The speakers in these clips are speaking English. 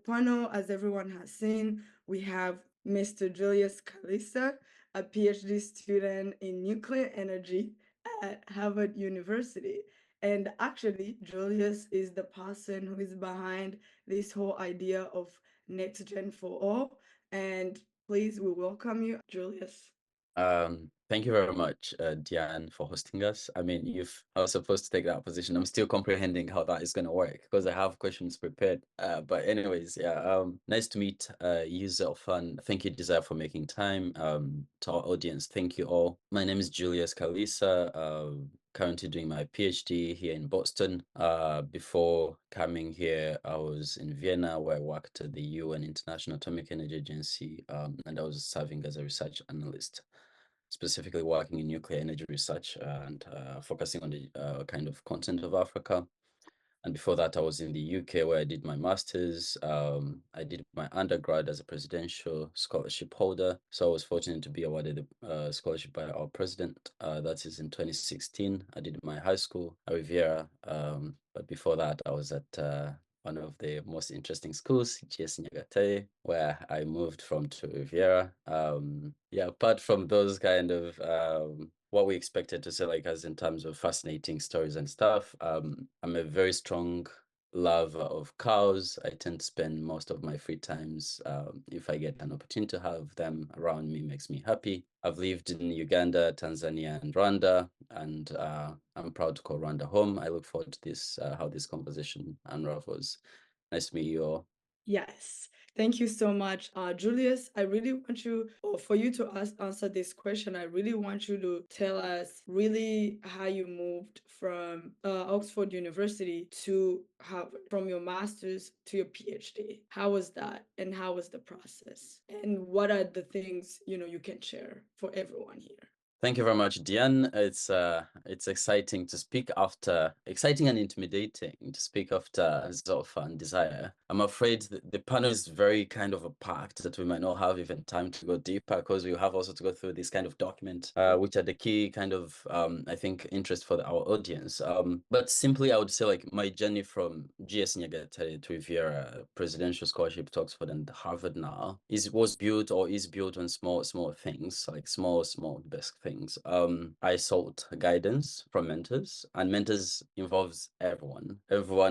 panel, as everyone has seen, we have Mr. Julius Kalissa, a PhD student in nuclear energy at Harvard University. And actually, Julius is the person who is behind this whole idea of next gen for all. And please, we welcome you, Julius. Thank you very much, Diane, for hosting us. I mean, I was supposed to take that position. I'm still comprehending how that is going to work because I have questions prepared. But anyways, yeah, nice to meet you, Zelfan. Thank you, Desire, for making time. To our audience, thank you all. My name is Julius Kalissa. Currently doing my PhD here in Boston. Before coming here, I was in Vienna where I worked at the UN International Atomic Energy Agency, and I was serving as a research analyst, specifically working in nuclear energy research and focusing on the kind of continent of Africa. And before that, I was in the UK where I did my master's. I did my undergrad as a presidential scholarship holder. So I was fortunate to be awarded a scholarship by our president. That is in 2016. I did my high school at Riviera. But before that, I was at one of the most interesting schools, GS Nyagatay, where I moved from to Riviera. Yeah, apart from those kind of what we expected to say, like as in terms of fascinating stories and stuff, I'm a very strong lover of cows. I tend to spend most of my free times, if I get an opportunity to have them around me, makes me happy. I've lived in Uganda, Tanzania, and Rwanda, and I'm proud to call Rwanda home. I look forward to this, how this conversation unravels. Nice to meet you all. Yes. Thank you so much, Julius. I really want you, or for you to answer this question, I really want you to tell us really how you moved from Oxford University to Harvard, from your master's to your PhD. How was that, and how was the process? And what are the things you can share for everyone here? Thank you very much, Diane. It's exciting to speak after, exciting and intimidating to speak after Zolfa and Desire. I'm afraid the panel is very kind of a packed that we might not have even time to go deeper because we have also to go through this kind of document, which are the key kind of, I think, interest for our audience. But simply, I would say like my journey from GS Nyagatare to Riviera Presidential Scholarship to Oxford and Harvard now was built or is built on small things, like small basic things. I sought guidance from mentors, and mentors involves everyone,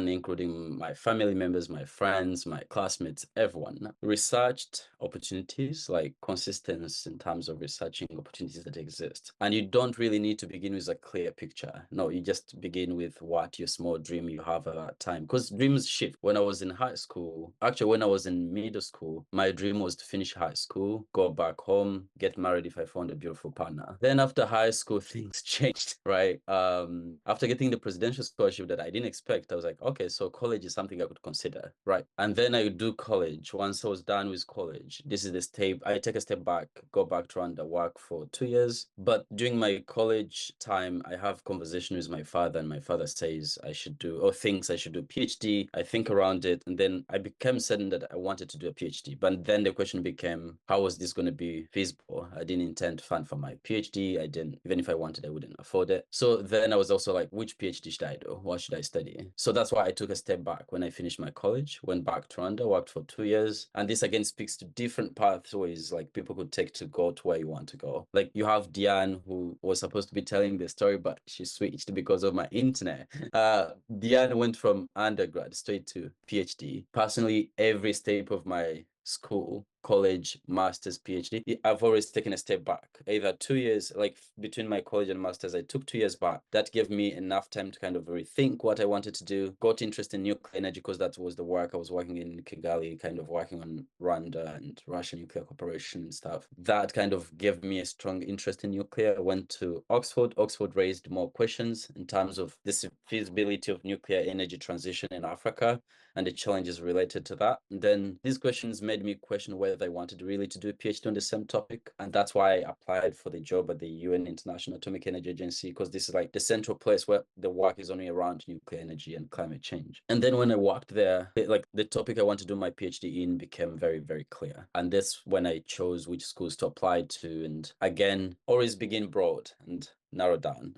including my family members, my friends, my classmates, everyone. Researched opportunities, like consistency in terms of researching opportunities that exist. And you don't really need to begin with a clear picture. No, you just begin with what your small dream you have at that time. Because dreams shift. When I was in high school, actually when I was in middle school, my dream was to finish high school, go back home, get married if I found a beautiful partner. Then after high school, things changed, right? After getting the presidential scholarship that I didn't expect, I was like, okay, so college is something I could consider, right? And then I would do college. Once I was done with college, this is the step, I take a step back, go back to Rwanda, work for 2 years. But during my college time, I have conversation with my father, and my father says I should do, or thinks I should do PhD. I think around it, and then I became certain that I wanted to do a PhD. But then the question became, how was this going to be feasible? I didn't intend to fund for my PhD. I didn't, even if I wanted, I wouldn't afford it. So then I was also like, which PhD should I do? What should I study? So that's why I took a step back when I finished my college, went back to Rwanda, worked for 2 years. And this again speaks to different pathways like people could take to go to where you want to go. Like you have Diane, who was supposed to be telling the story, but she switched because of my internet. Diane went from undergrad straight to PhD. Personally, every step of my school, college, master's, PhD, I've always taken a step back. Either 2 years, like between my college and master's, I took 2 years back. That gave me enough time to kind of rethink what I wanted to do. Got interested in nuclear energy because that was the work I was working in Kigali, kind of working on Rwanda and Russian nuclear cooperation and stuff. That kind of gave me a strong interest in nuclear. I went to Oxford. Oxford raised more questions in terms of the feasibility of nuclear energy transition in Africa and the challenges related to that. And then these questions made me question whether I wanted really to do a PhD on the same topic. And that's why I applied for the job at the UN International Atomic Energy Agency, because this is like the central place where the work is only around nuclear energy and climate change. And then when I worked there, like the topic I want to do my PhD in became very clear. And that's when I chose which schools to apply to. And again, always begin broad. And narrow down.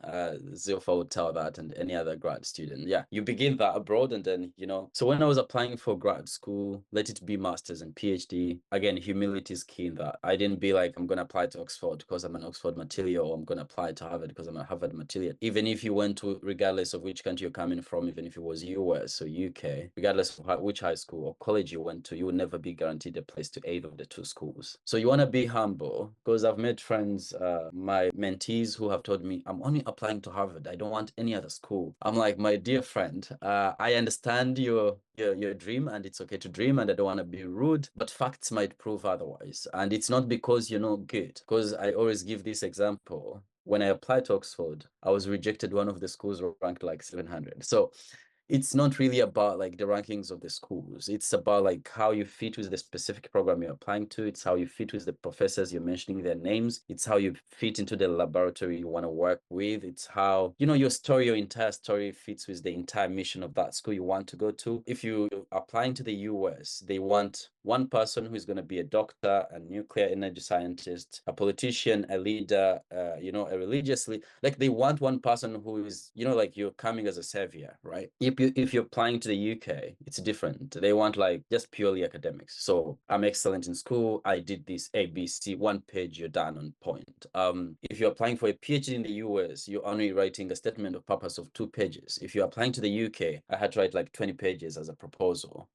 Zilpha would tell that, and any other grad student. Yeah, you begin that abroad, and then, so when I was applying for grad school, let it be master's and PhD, again, humility is key in that. I didn't be like, I'm going to apply to Oxford because I'm an Oxford material, or I'm going to apply to Harvard because I'm a Harvard material. Even if you went to, regardless of which country you're coming from, even if it was US or UK, regardless of which high school or college you went to, you would never be guaranteed a place to either of the two schools. So you want to be humble, because I've made friends, my mentees, who have told me, I'm only applying to Harvard. I don't want any other school. I'm like, my dear friend, I understand your dream, and it's okay to dream, and I don't want to be rude, but facts might prove otherwise. And it's not because you're not good, because I always give this example. When I applied to Oxford, I was rejected. One of the schools ranked like 700. So it's not really about like the rankings of the schools. It's about like how you fit with the specific program you're applying to. It's how you fit with the professors you're mentioning their names. It's how you fit into the laboratory you want to work with. It's how, your story, your entire story fits with the entire mission of that school you want to go to. If you're applying to the US, they want one person who's going to be a doctor, a nuclear energy scientist, a politician, a leader, a religious leader. Like they want one person who is, like you're coming as a savior, right? If you're applying to the UK, it's different. They want like just purely academics. So I'm excellent in school. I did this ABC, one page, you're done on point. If you're applying for a PhD in the US, you're only writing a statement of purpose of 2 pages. If you're applying to the UK, I had to write like 20 pages as a proposal.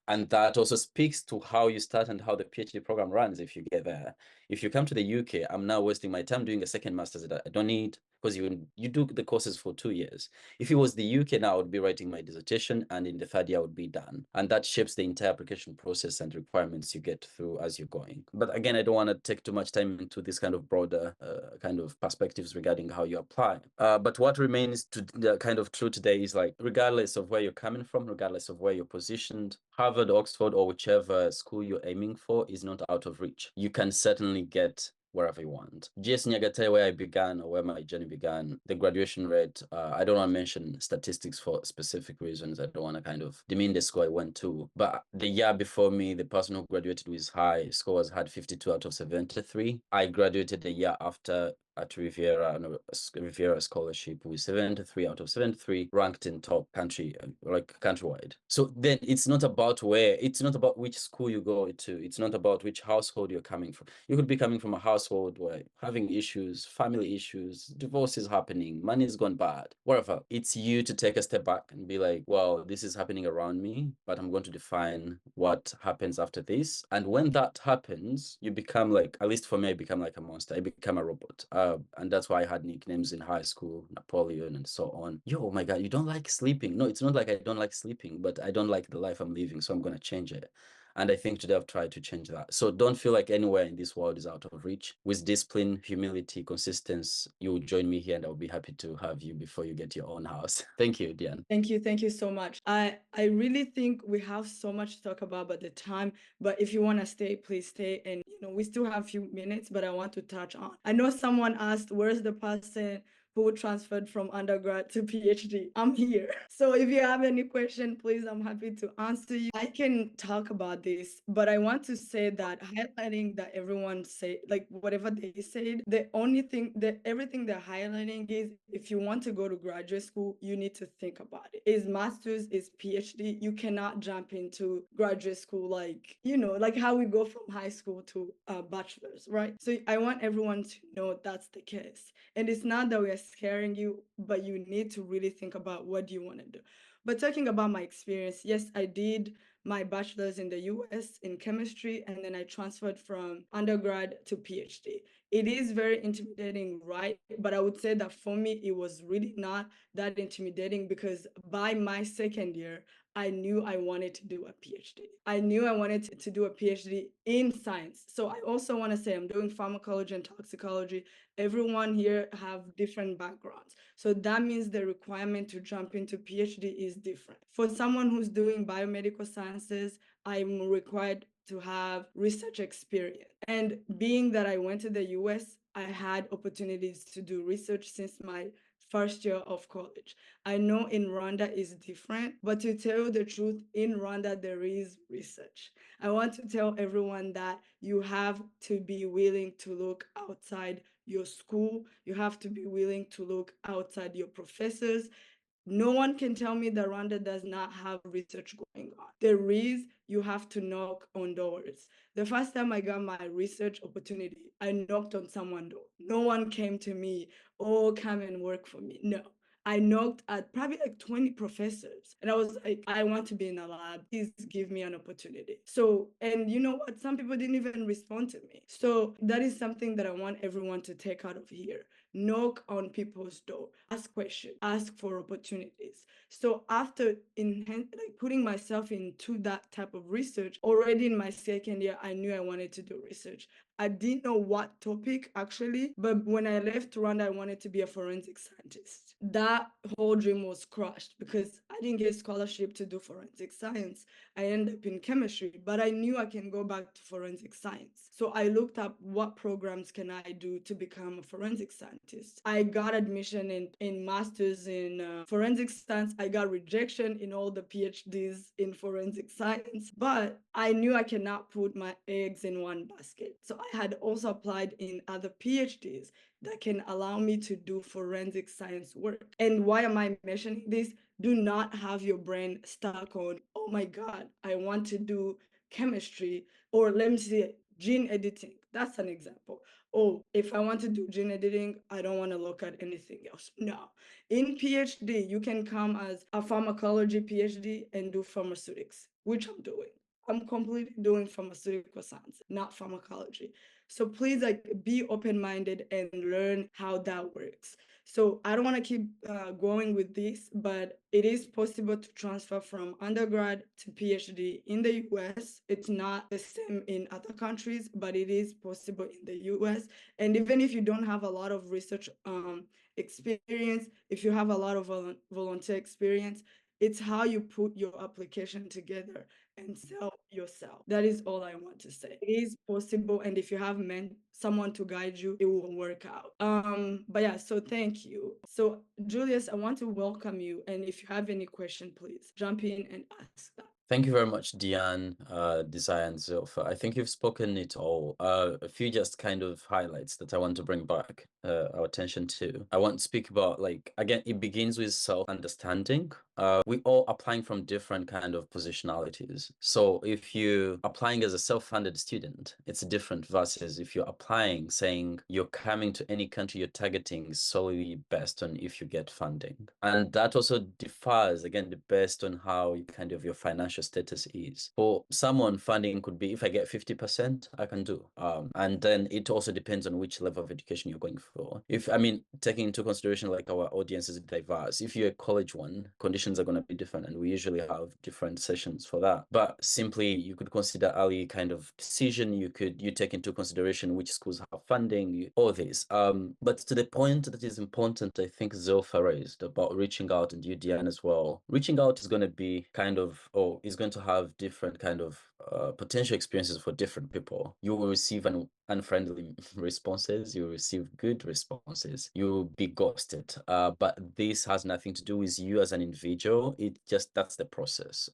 And that also speaks to how you start and how the PhD program runs if you get there. If you come to the UK, I'm now wasting my time doing a second master's that I don't need, because you do the courses for 2 years. If it was the UK now, I would be writing my dissertation, and in the third year I would be done. And that shapes the entire application process and requirements you get through as you're going. But again, I don't want to take too much time into this kind of broader kind of perspectives regarding how you apply. But what remains to the kind of true today is like, regardless of where you're coming from, regardless of where you're positioned, Harvard, Oxford, or whichever school you're aiming for is not out of reach. You can certainly get wherever you want. GS Nyagatay, where I began, or where my journey began, the graduation rate, I don't want to mention statistics for specific reasons. I don't want to kind of demean the school I went to. But the year before me, the person who graduated with high scores had 52 out of 73. I graduated a year after at Riviera, no, Riviera scholarship with 73 out of 73, ranked in top country, like countrywide. So then it's not about which school you go to. It's not about which household you're coming from. You could be coming from a household where having issues, family issues, divorce is happening, money's gone bad, whatever. It's you to take a step back and be like, well, this is happening around me, but I'm going to define what happens after this. And when that happens, you become like, at least for me, I become like a monster. I become a robot. And that's why I had nicknames in high school, Napoleon and so on. Yo, oh my God, you don't like sleeping. No, it's not like I don't like sleeping, but I don't like the life I'm living, so I'm going to change it. And I think today I've tried to change that. So don't feel like anywhere in this world is out of reach. With discipline, humility, consistency, you will join me here, and I'll be happy to have you before you get your own house. Thank you, Diane. Thank you so much. I really think we have so much to talk about, but the time, but if you want to stay, please stay. And we still have a few minutes, but I want to touch on. I know someone asked, where's the person who transferred from undergrad to PhD? I'm here. So if you have any question, please, I'm happy to answer you. I can talk about this, but I want to say that highlighting that everyone say, like whatever they said, the only thing that everything they're highlighting is, if you want to go to graduate school, you need to think about it. Is master's, is PhD. You cannot jump into graduate school like how we go from high school to bachelor's, right? So I want everyone to know that's the case. And it's not that we are scaring you, but you need to really think about what do you want to do. But talking about my experience, yes, I did my bachelor's in the US in chemistry, and then I transferred from undergrad to PhD. It is very intimidating, right? But I would say that for me, it was really not that intimidating, because by my second year, I knew I wanted to do a PhD. I knew I wanted to do a PhD in science. So I also want to say I'm doing pharmacology and toxicology. Everyone here have different backgrounds. So that means the requirement to jump into PhD is different. For someone who's doing biomedical sciences, I'm required to have research experience. And being that I went to the US, I had opportunities to do research since my first year of college. I know in Rwanda is different, but to tell you the truth, in Rwanda there is research. I want to tell everyone that you have to be willing to look outside your school. You have to be willing to look outside your professors. No one can tell me that Rwanda does not have research going on. There is, you have to knock on doors. The first time I got my research opportunity, I knocked on someone's door. No one came to me, oh, come and work for me. No. I knocked at probably like 20 professors and I was like, I want to be in a lab. Please give me an opportunity. So, and you know what? Some people didn't even respond to me. So, that is something that I want everyone to take out of here. Knock on people's door, ask questions, ask for opportunities. So after like putting myself into that type of research, already in my second year, I knew I wanted to do research. I didn't know what topic actually, but when I left Rwanda, I wanted to be a forensic scientist. That whole dream was crushed because I didn't get scholarship to do forensic science. I ended up in chemistry, but I knew I can go back to forensic science. So I looked up what programs can I do to become a forensic scientist. I got admission in masters in forensic science. I got rejection in all the PhDs in forensic science, but I knew I cannot put my eggs in one basket. So I had also applied in other PhDs that can allow me to do forensic science work. And why am I mentioning this? Do not have your brain stuck on, oh my God, I want to do chemistry, or let me see, gene editing. That's an example. Oh, if I want to do gene editing, I don't want to look at anything else. No. In PhD, you can come as a pharmacology PhD and do pharmaceutics, which I'm doing. I'm completely doing pharmaceutical science, not pharmacology. So please like be open-minded and learn how that works. So I don't want to keep going with this, but it is possible to transfer from undergrad to PhD in the US. It's not the same in other countries, but it is possible in the US. And even if you don't have a lot of research experience, if you have a lot of volunteer experience, it's how you put your application together and sell yourself. That is all I want to say. It is possible, and if you have someone to guide you, it will work out. But yeah, so thank you. So Julius, I want to welcome you, and if you have any question, please jump in and ask that. Thank you very much, Diane, Desire, and Zilpha. I think you've spoken it all. A few just kind of highlights that I want to bring back our attention to. I want to speak about, like, again, it begins with self-understanding. We all applying from different kind of positionalities. So if you applying as a self-funded student, it's different versus if you're applying saying you're coming to any country you're targeting solely based on if you get funding. And that also differs, again, based on how you kind of your financial status is. For someone, funding could be, if I get 50%, I can do. And then it also depends on which level of education you're going for. If, I mean, taking into consideration like our audience is diverse, if you're a college one, conditions are going to be different, and we usually have different sessions for that. But simply, you could consider early kind of decision. You take into consideration which schools have funding, all this. But to the point that is important, I think Zilpha raised about reaching out, and you, Diane, as well. Reaching out is going to be kind of, or is going to have different kind of potential experiences for different people. You will receive unfriendly responses, you will receive good responses, you will be ghosted. But this has nothing to do with you as an individual. It just, that's the process.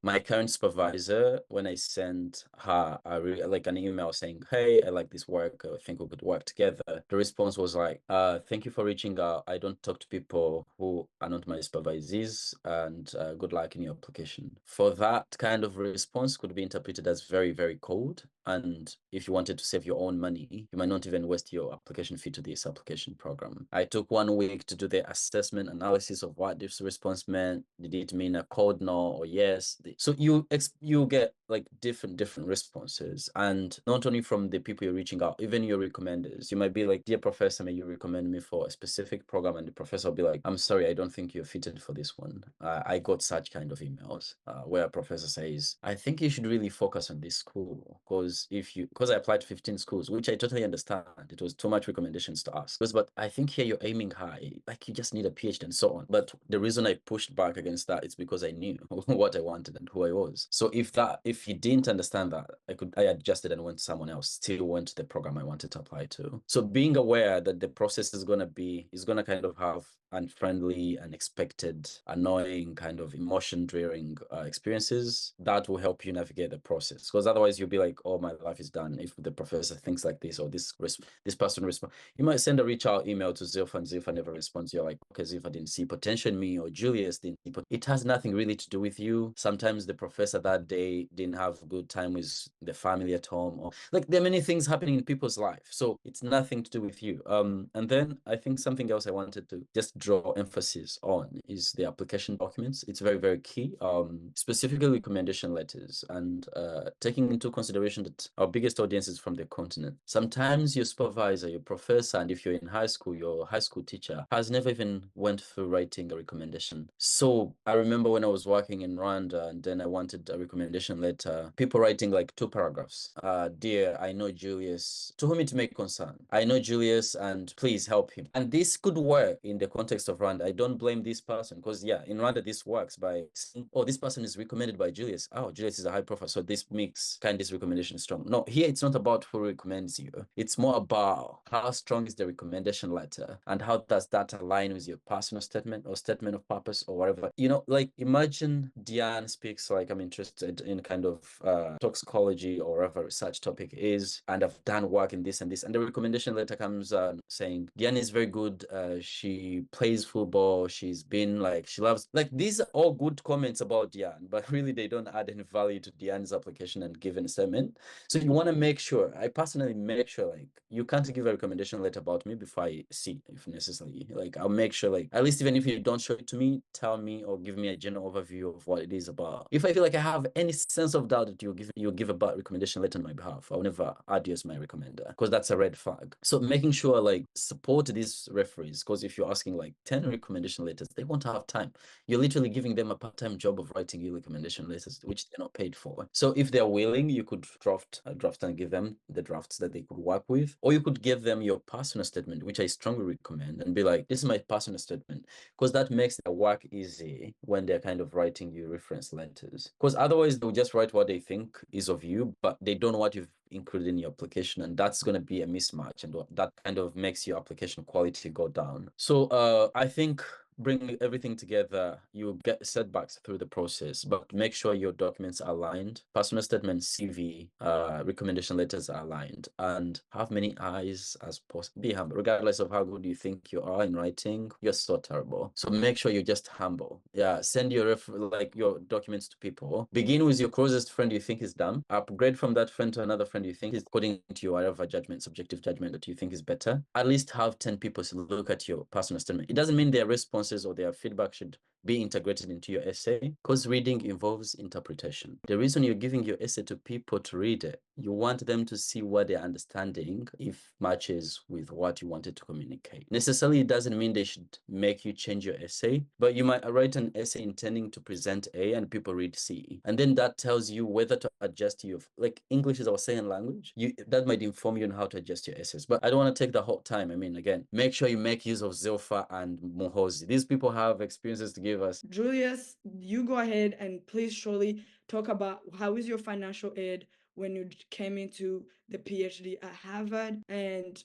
My current supervisor, when I sent her like an email saying, hey, I like this work, I think we could work together, the response was like, thank you for reaching out. I don't talk to people who are not my supervisees, and good luck in your application. For that kind of response could be interpreted as very, very cold. And if you wanted to save your own money, you might not even waste your application fee to this application program. I took 1 week to do the assessment analysis of what this response meant. Did it mean a cold no or yes? So you get like different responses, and not only from the people you're reaching out, even your recommenders. You might be like, dear professor, may you recommend me for a specific program? And the professor will be like, I'm sorry, I don't think you're fitted for this one. I got such kind of emails where a professor says, I think you should really focus on this school, because I applied to 15 schools, which I totally understand. It was too much recommendations to ask. But I think here you're aiming high, like you just need a PhD and so on. But the reason I pushed back against that is because I knew what I wanted and who I was. So if you didn't understand that, I adjusted and went to someone else, still went to the program I wanted to apply to. So being aware that the process is gonna kind of have unfriendly, unexpected, annoying, kind of emotion-driven experiences, that will help you navigate the process. Because otherwise you'll be like, oh, my life is done if the professor thinks like this, or this person responds. You might send a reach out email to Zilpha and Zilpha never responds. You're like, okay, Zilpha didn't see potential in me, or Julius didn't see it has nothing really to do with you. Sometimes the professor that day didn't have a good time with the family at home, or like there are many things happening in people's life. So it's nothing to do with you. And then I think something else I wanted to just draw emphasis on is the application documents. It's very, very key. Specifically recommendation letters, and taking into consideration that our biggest audience is from the continent. Sometimes your supervisor, your professor, and if you're in high school, your high school teacher has never even went through writing a recommendation. So I remember when I was working in Rwanda, and then I wanted a recommendation letter, people writing like 2 paragraphs. Dear, I know Julius, to whom it may concern. I know Julius and please help him. And this could work in the context of Rwanda. I don't blame this person, because yeah, in Rwanda this works by saying, oh, this person is recommended by Julius. Oh, Julius is a high profile, so this makes kind of this recommendation strong. No, here it's not about who recommends you. It's more about how strong is the recommendation letter, and how does that align with your personal statement or statement of purpose or whatever. Like imagine Diane speaks like I'm interested in kind of toxicology or whatever research topic is, and I've done work in this and this, and the recommendation letter comes saying Diane is very good. She plays football. She's been like, she loves, like, these are all good comments about Diane, but really they don't add any value to Diane's application and given a statement. So you want to make sure, I personally make sure, like, you can't give a recommendation letter about me before I see, if necessary. Like, I'll make sure, like, at least even if you don't show it to me, tell me or give me a general overview of what it is about. If I feel like I have any sense of doubt that you'll give a bad recommendation letter on my behalf, I'll never add you as my recommender, because that's a red flag. So making sure, like, support these referees, because if you're asking like 10 recommendation letters, they won't have time. You're literally giving them a part-time job of writing you recommendation letters, which they're not paid for. So if they're willing, you could draft and give them the drafts that they could work with, or you could give them your personal statement, which I strongly recommend, and be like, this is my personal statement, because that makes their work easy when they're kind of writing you reference letters. Because otherwise they'll just write what they think is of you, but they don't know what you've included in your application, and that's going to be a mismatch, and that kind of makes your application quality go down. So I think bring everything together, you get setbacks through the process, but make sure your documents are aligned. Personal statement, CV, recommendation letters are aligned, and have many eyes as possible. Be humble, regardless of how good you think you are in writing. You're so terrible. So make sure you're just humble. Yeah, send your your documents to people. Begin with your closest friend you think is dumb. Upgrade from that friend to another friend you think is, according to your whatever judgment, subjective judgment, that you think is better. At least have 10 people to look at your personal statement. It doesn't mean their responses or their feedback should be integrated into your essay, because reading involves interpretation. The reason you're giving your essay to people to read it, you want them to see what they're understanding, if matches with what you wanted to communicate. Necessarily, it doesn't mean they should make you change your essay, but you might write an essay intending to present A and people read C. And then that tells you whether to adjust your, like, English is our second language. That might inform you on how to adjust your essays. But I don't want to take the whole time. I mean, again, make sure you make use of Zilpha and Mohozi. These people have experiences to give us. Julius, you go ahead and please surely talk about how is your financial aid when you came into the PhD at Harvard, and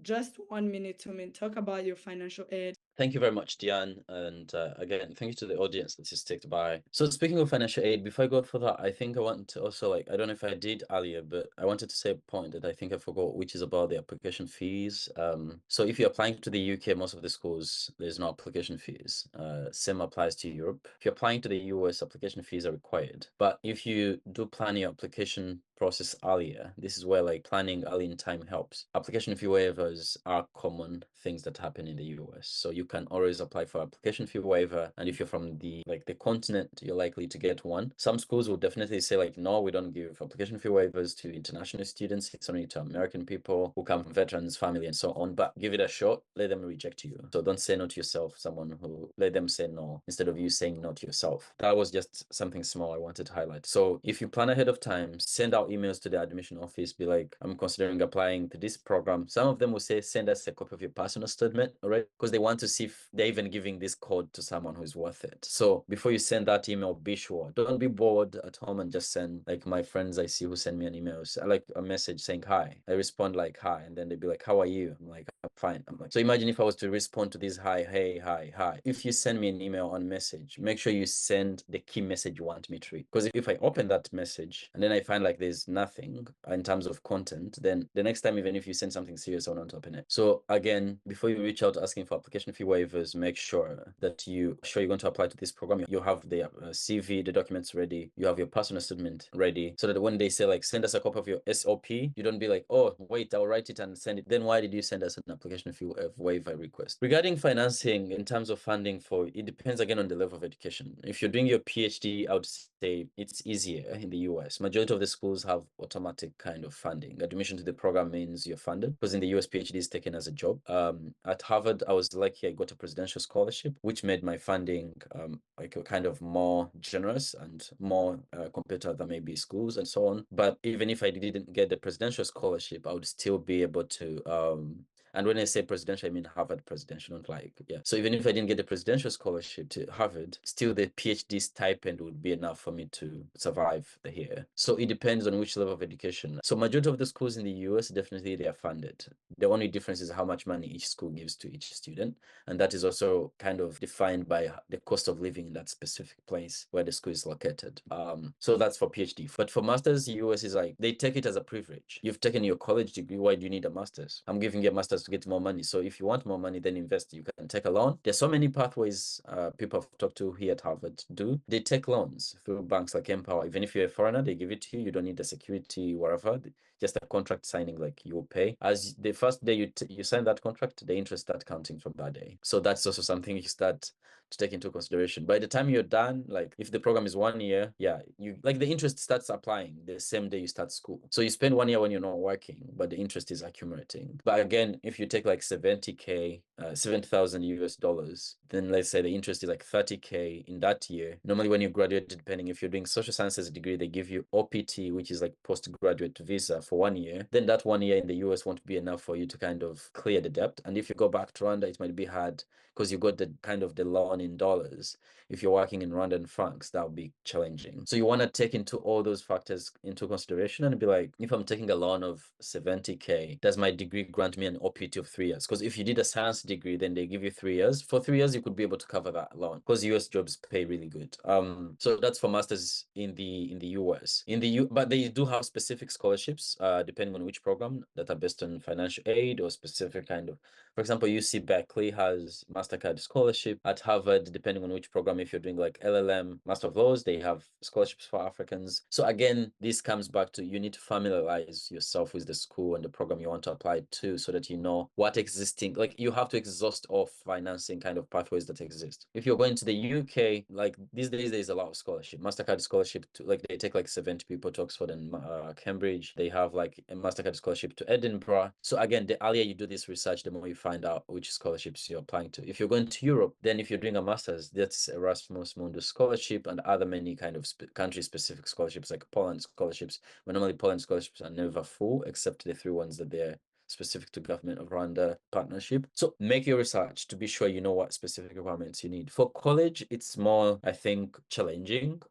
just 1 minute, 2 minutes, talk about your financial aid. Thank you very much, Diane. And again, thank you to the audience that sticked by. So speaking of financial aid, before I go further, I think I want to also, like, I don't know if I did earlier, but I wanted to say a point that I think I forgot, which is about the application fees. So if you're applying to the UK, most of the schools, there's no application fees. Same applies to Europe. If you're applying to the US, application fees are required. But if you do plan your application process earlier. This is where like planning early in time helps. Application fee waivers are common things that happen in the US. So you can always apply for application fee waiver. And if you're from the continent, you're likely to get one. Some schools will definitely say like, no, we don't give application fee waivers to international students. It's only to American people who come from veterans, family, and so on. But give it a shot. Let them reject you. So don't say no to yourself. Someone who let them say no instead of you saying no to yourself. That was just something small I wanted to highlight. So if you plan ahead of time, send out emails to the admission office, be like, I'm considering applying to this program. Some of them will say, send us a copy of your personal statement, all right? Because they want to see if they're even giving this code to someone who's worth it. So before you send that email, be sure. Don't be bored at home and just send, like my friends I see who send me an email, like a message saying hi. I respond like hi, and then they'd be like, how are you? I'm like, I'm fine. I'm like, so imagine if I was to respond to this hi, hey, hi, hi. If you send me an email on message, make sure you send the key message you want me to read. Because if I open that message and then I find like there's nothing in terms of content, then the next time, even if you send something serious, I won't open it. So again, before you reach out asking for application fee waivers, make sure that you're going to apply to this program. You have the CV, the documents ready. You have your personal statement ready, so that when they say like send us a copy of your SOP, you don't be like, oh wait, I'll write it and send it. Then why did you send us an application fee waiver request? Regarding financing, in terms of funding for it, depends again on the level of education. If you're doing your PhD, I would say it's easier in the US. Majority of the schools have automatic kind of funding. Admission to the program means you're funded, because in the US, PhD is taken as a job. At Harvard, I was lucky I got a presidential scholarship, which made my funding like a kind of more generous and more compared to other maybe schools and so on. But even if I didn't get the presidential scholarship, I would still be able to and when I say presidential, I mean Harvard presidential, not like, yeah. So even if I didn't get the presidential scholarship to Harvard, still the PhD stipend would be enough for me to survive the year. So it depends on which level of education. So majority of the schools in the US, definitely they are funded. The only difference is how much money each school gives to each student. And that is also kind of defined by the cost of living in that specific place where the school is located. So that's for PhD. But for masters, US is like, they take it as a privilege. You've taken your college degree, why do you need a master's? I'm giving you a master's to get more money. So if you want more money, then invest. You can take a loan. There's so many pathways people have talked to here at Harvard do. They take loans through banks like Empower. Even if you're a foreigner, they give it to you. You don't need the security, whatever. Just a contract signing, like you'll pay. As the first day you sign that contract, the interest start counting from that day. So that's also something you start to take into consideration. By the time you're done, like if the program is 1 year, yeah, you like the interest starts applying the same day you start school. So you spend 1 year when you're not working, but the interest is accumulating. But again, if you take like 70K, 70,000 US dollars, then let's say the interest is like 30K in that year. Normally when you graduate, depending if you're doing social sciences degree, they give you OPT, which is like postgraduate visa for 1 year. Then that 1 year in the US won't be enough for you to kind of clear the debt. And if you go back to Rwanda, it might be hard because you got the kind of the loan in dollars. If you're working in Rwandan francs, that would be challenging. So you want to take into all those factors into consideration and be like, if I'm taking a loan of 70K, does my degree grant me an OPT of 3 years? Because if you did a science degree, then they give you 3 years. For 3 years, you could be able to cover that loan because US jobs pay really good. So that's for masters in the US. But they do have specific scholarships, depending on which program, that are based on financial aid or specific kind of. For example, UC Berkeley has MasterCard scholarship. At Harvard, depending on which program, if you're doing like LLM, Master of Laws, they have scholarships for Africans. So again, this comes back to you need to familiarize yourself with the school and the program you want to apply to so that you know what existing, like you have to exhaust all financing kind of pathways that exist. If you're going to the UK, like these days, there's a lot of scholarship. MasterCard scholarship to like they take like 70 people to Oxford and Cambridge. They have like a MasterCard scholarship to Edinburgh. So again, the earlier you do this research, the more you find out which scholarships you're applying to. If you're going to Europe, then if you're doing a master's, that's Erasmus Mundus scholarship and other many kind of country-specific scholarships like Poland scholarships. But normally Poland scholarships are never full, except the 3 ones that they're specific to government of Rwanda partnership. So make your research to be sure you know what specific requirements you need. For college, it's more, I think, challenging.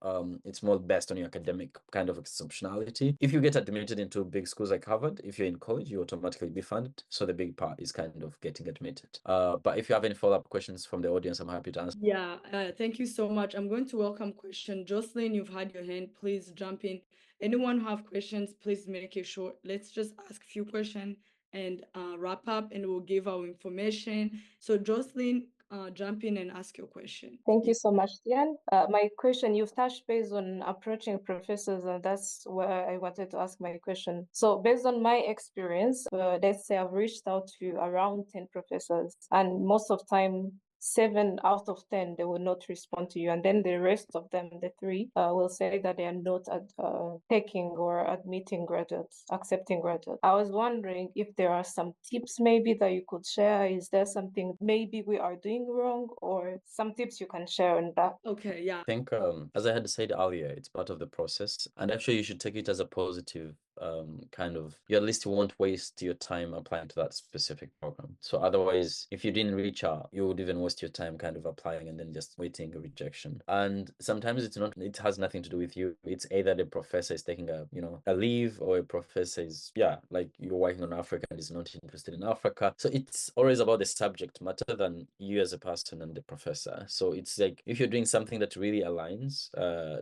It's more based on your academic kind of exceptionality. If you get admitted into big schools like Harvard, if you're in college, you automatically be funded. So the big part is kind of getting admitted. But if you have any follow-up questions from the audience, I'm happy to answer. Yeah, thank you so much. I'm going to welcome question. Jocelyn, you've had your hand. Please jump in. Anyone who have questions, please make it short. Let's just ask a few questions and wrap up, and we'll give our information. So Jocelyn, jump in and ask your question. Thank you so much, Diane. My question, you've touched base on approaching professors, and that's where I wanted to ask my question. So based on my experience, let's say I've reached out to around 10 professors, and most of time, 7 out of 10, they will not respond to you. And then the rest of them, the 3, will say that they are not taking or admitting graduates, accepting graduates. I was wondering if there are some tips maybe that you could share. Is there something maybe we are doing wrong, or some tips you can share on that? Okay, yeah. I think, as I had said earlier, it's part of the process, and actually you should take it as a positive kind of, you at least won't waste your time applying to that specific program. So otherwise, if you didn't reach out, you would even waste your time kind of applying and then just waiting a rejection. And sometimes it has nothing to do with you. It's either the professor is taking a leave, or a professor is, like you're working on Africa and is not interested in Africa. So it's always about the subject matter than you as a person and the professor. So it's like, if you're doing something that really aligns,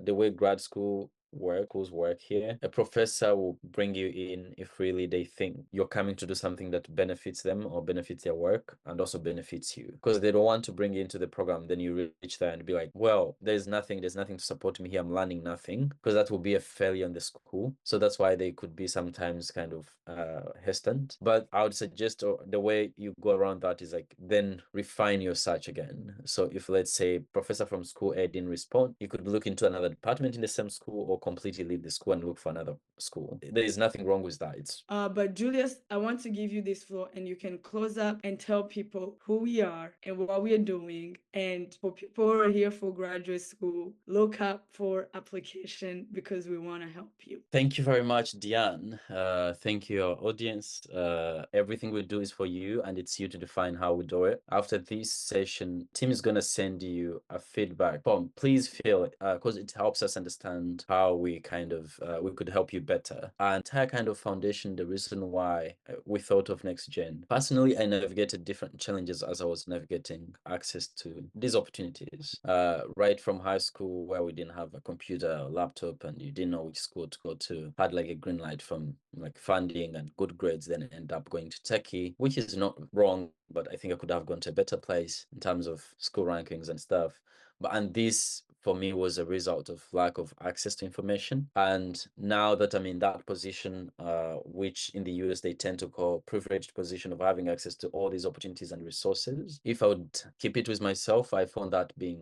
the way grad schools work here, a professor will bring you in if really they think you're coming to do something that benefits them or benefits their work and also benefits you, because they don't want to bring you into the program, then you reach there and be like, well, there's nothing to support me here, I'm learning nothing, because that will be a failure in the school. So that's why they could be sometimes kind of hesitant. But I would suggest the way you go around that is like, then refine your search again. So if, let's say, professor from school A didn't respond, you could look into another department in the same school, or completely leave the school and look for another school. There is nothing wrong with that. But Julius, I want to give you this floor, and you can close up and tell people who we are and what we are doing. And for people who are here for graduate school, look up for application, because we want to help you. Thank you very much, Diane. Thank you, our audience. Everything we do is for you, and it's you to define how we do it. After this session, Tim is going to send you a feedback form. Please fill it, because it helps us understand how we kind of we could help you better. Our entire kind of foundation, the reason why we thought of Next Gen. Personally, I navigated different challenges as I was navigating access to these opportunities. Right from high school, where we didn't have a computer or laptop, and you didn't know which school to go to, had like a green light from like funding and good grades, then end up going to techie, which is not wrong, but I think I could have gone to a better place in terms of school rankings and stuff. And this for me was a result of lack of access to information. And now that I'm in that position, which in the US they tend to call privileged position of having access to all these opportunities and resources, if I would keep it with myself, I found that being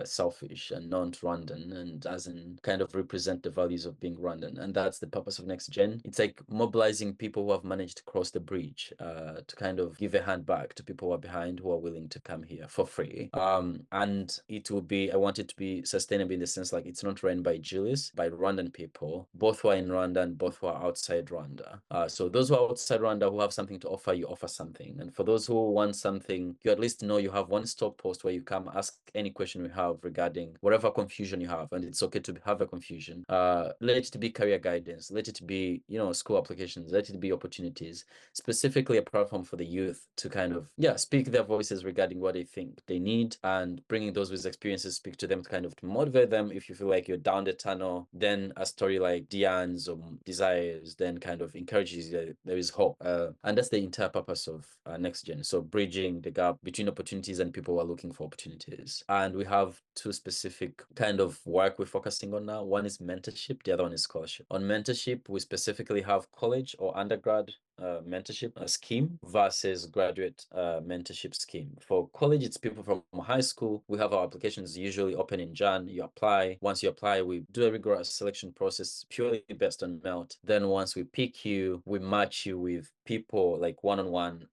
selfish and non-Rwandan, and as in kind of represent the values of being Rwandan. And that's the purpose of Next Gen. It's like mobilizing people who have managed to cross the bridge, to kind of give a hand back to people who are behind, who are willing to come here for free. And it will be, I want it to be sustainable in the sense like it's not run by Julius, by Rwandan people, both who are in Rwanda and both who are outside Rwanda. So those who are outside Rwanda who have something to offer, you offer something. And for those who want something, you at least know you have one stop post where you come ask any question you have regarding whatever confusion you have. And it's okay to have a confusion. Let it be career guidance, let it be, school applications, let it be opportunities, specifically a platform for the youth to kind of, speak their voices regarding what they think they need, and bringing those with experiences, speak to them to kind of motivate them. If you feel like you're down the tunnel, then a story like Diane's or Desires then kind of encourages you that there is hope. And that's the entire purpose of Next Gen. So bridging the gap between opportunities and people who are looking for opportunities. And we have two specific kind of work we're focusing on now. One is mentorship, the other one is scholarship. On mentorship, we specifically have college or undergrad mentorship scheme versus graduate mentorship scheme. For college, it's people from high school. We have our applications usually open in Jan. You apply. Once you apply, we do a rigorous selection process purely based on merit. Then once we pick you, we match you with people like one-on-one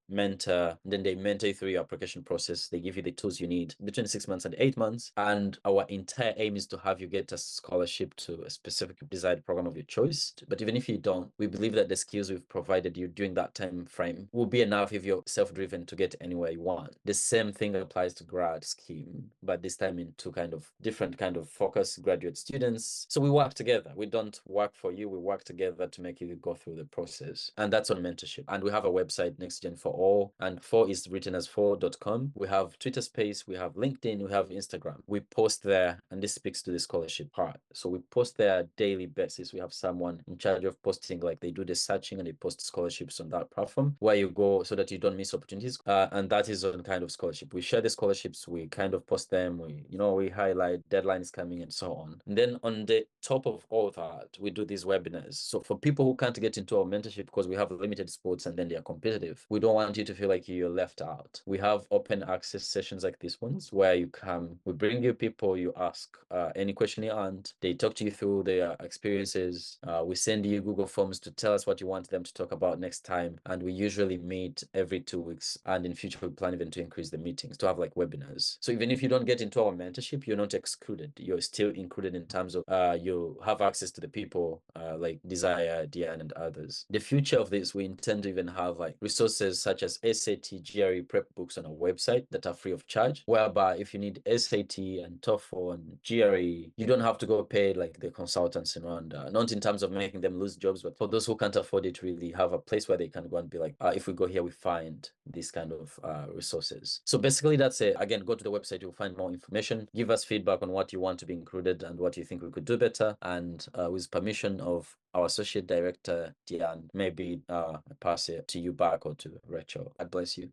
mentor, and then they mentor you through your application process. They give you the tools you need between 6 months and 8 months. And our entire aim is to have you get a scholarship to a specific desired program of your choice. But even if you don't, we believe that the skills we've provided you during that time frame will be enough if you're self-driven to get anywhere you want. The same thing applies to grad scheme, but this time into kind of different kind of focus graduate students. So we work together. We don't work for you. We work together to make you go through the process. And that's on mentorship. And we have a website, Next Gen for all, and 4 is written as 4.com. We have Twitter Space, we have LinkedIn, we have Instagram. We post there, and this speaks to the scholarship part. So we post there daily basis. We have someone in charge of posting, like they do the searching and they post scholarships on that platform where you go so that you don't miss opportunities. And that is on kind of scholarship. We share the scholarships, we kind of post them, we highlight deadlines coming and so on. And then on the top of all that, we do these webinars. So for people who can't get into our mentorship because we have limited spots and then they are competitive, we don't want you to feel like you're left out. We have open access sessions like these ones where you come, we bring you people, you ask any question you want, they talk to you through their experiences. We send you Google Forms to tell us what you want them to talk about next time. And we usually meet every 2 weeks. And in future, we plan even to increase the meetings, to have like webinars. So even if you don't get into our mentorship, you're not excluded. You're still included in terms of you have access to the people like Desire, Diane, and others. The future of this, we intend to even have like resources such as SAT, GRE prep books on our website that are free of charge, whereby if you need SAT and TOEFL and GRE, you don't have to go pay like the consultants in Rwanda. Not in terms of making them lose jobs, but for those who can't afford it, really have a place where they can go and be like, if we go here, we find these kind of resources. So basically that's it. Again, go to the website, you'll find more information. Give us feedback on what you want to be included and what you think we could do better. And with permission of our associate director, Diane, maybe pass it to you back or to Rachel. God bless you.